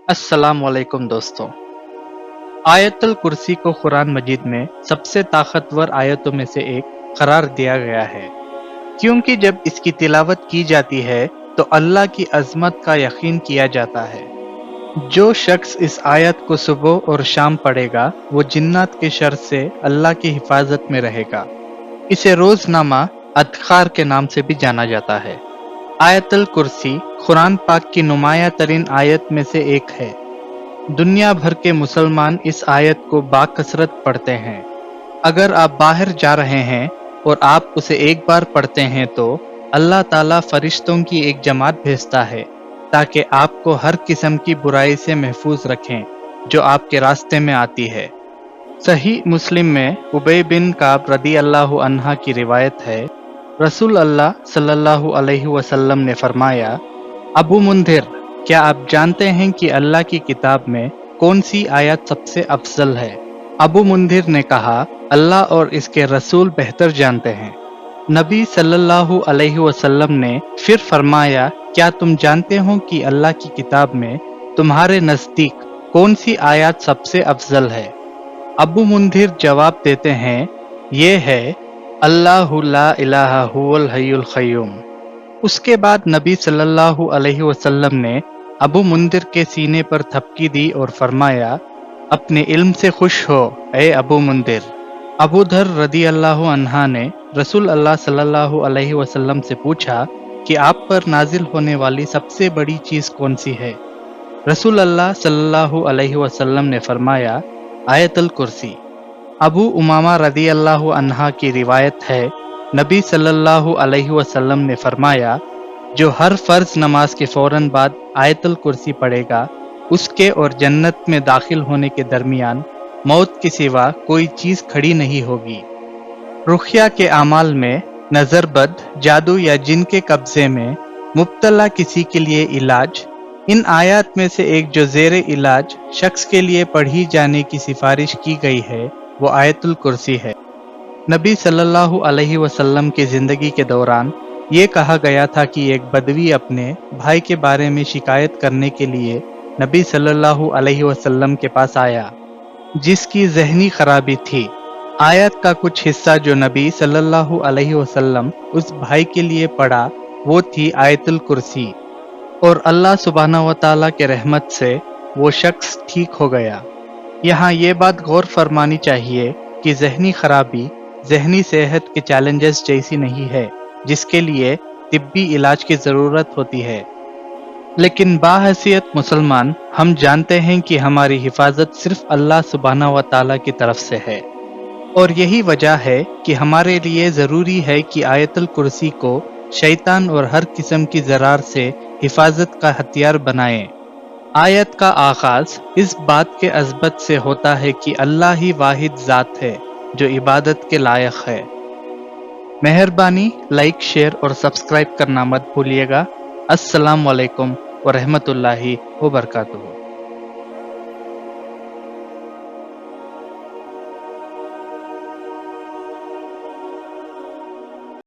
अस्सलाम वालेकुम दोस्तों। आयतुल कुर्सी को कुरान मजीद में सबसे ताकतवर आयतों में से एक करार दिया गया है, क्योंकि जब इसकी तिलावत की जाती है तो अल्लाह की अजमत का यकीन किया जाता है। जो शख्स इस आयत को सुबह और शाम पढ़ेगा वो जिन्नात के शर से अल्लाह की हिफाजत में रहेगा। इसे रोजनामा अदकार के नाम से भी जाना जाता है। आयतुल कुर्सी कुरान पाक की नुमाया तरीन आयत में से एक है। दुनिया भर के मुसलमान इस आयत को बाकसरत पढ़ते हैं। अगर आप बाहर जा रहे हैं और आप उसे एक बार पढ़ते हैं तो अल्लाह ताला फरिश्तों की एक जमात भेजता है ताकि आपको हर किस्म की बुराई से महफूज रखें जो आपके रास्ते में आती है। सही मुस्लिम में उबय बिन काब रदी अल्लाह अन्हा की रिवायत है, रसूल अल्लाह सल्लल्लाहु अलैहि वसल्लम ने फरमाया, अबू मुंधिर, क्या आप जानते हैं कि अल्लाह की किताब में कौन सी आयत सबसे अफजल है? अबू मुंधिर ने कहा, अल्लाह और इसके रसूल बेहतर जानते हैं। नबी सल्लल्लाहु अलैहि वसल्लम ने फिर फरमाया, क्या तुम जानते हो कि अल्लाह की किताब में तुम्हारे नज़दीक कौन सी आयत सबसे अफजल है? अबू मुंधिर जवाब देते हैं, ये है अल्लाहु ला इलाहा हुवल हय्युल क़य्यूम। उसके बाद नबी सल्लल्लाहु अलैहि वसल्लम ने अबू मुंदिर के सीने पर थपकी दी और फरमाया, अपने इल्म से खुश हो ए अबू मुंदिर। अबू धर रदी अल्लाह अन्हा ने रसूल अल्लाह सल्लल्लाहु अलैहि वसल्लम से पूछा कि आप पर नाजिल होने वाली सबसे बड़ी चीज़ कौन सी है? रसूल अल्लाह सल्लल्लाहु अलैहि वसल्लम ने फरमाया, आयतुल कुर्सी। अबू उमामा रदी अल्लाह अन्हा की रिवायत है, नबी सल्लल्लाहु अलैहि वसल्लम ने फरमाया, जो हर फर्ज नमाज के फौरन बाद आयतुल कुर्सी पढ़ेगा उसके और जन्नत में दाखिल होने के दरमियान मौत के सिवा कोई चीज़ खड़ी नहीं होगी। रुखिया के अमाल में नज़रबद, जादू या जिन के कब्जे में मुब्तला किसी के लिए इलाज, इन आयत में से एक जो ज़ेरे इलाज शख्स के लिए पढ़ी जाने की सिफारिश की गई है वो आयतुल कुर्सी है। नबी सल्लल्लाहु अलैहि वसल्लम की ज़िंदगी के दौरान ये कहा गया था कि एक बदवी अपने भाई के बारे में शिकायत करने के लिए नबी सल्लल्लाहु अलैहि वसल्लम के पास आया, जिसकी ज़हनी खराबी थी। आयत का कुछ हिस्सा जो नबी सल्लल्लाहु अलैहि वसल्लम उस भाई के लिए पढ़ा वो थी आयतुल कुर्सी, और अल्लाह सुब्हानहू व तआला के रहमत से वो शख्स ठीक हो गया। यहाँ ये बात गौर फरमानी चाहिए कि ज़हनी खराबी ज़हनी सेहत के चैलेंजेस जैसी नहीं है जिसके लिए तिब्बी इलाज की ज़रूरत होती है। लेकिन बाहैसियत मुसलमान हम जानते हैं कि हमारी हिफाजत सिर्फ अल्लाह सुब्हानहू व तआला की तरफ से है, और यही वजह है कि हमारे लिए ज़रूरी है कि आयतुल कुर्सी को शैतान और हर किस्म की ज़रार से हिफाजत का हथियार बनाएं। आयत का आगाज़ इस बात के अज़बत से होता है कि अल्लाह ही वाहिद ज़ात है जो इबादत के लायक है। मेहरबानी लाइक, शेयर और सब्सक्राइब करना मत भूलिएगा। अस्सलाम वालेकुम व रहमतुल्लाहि व बरकातुहू।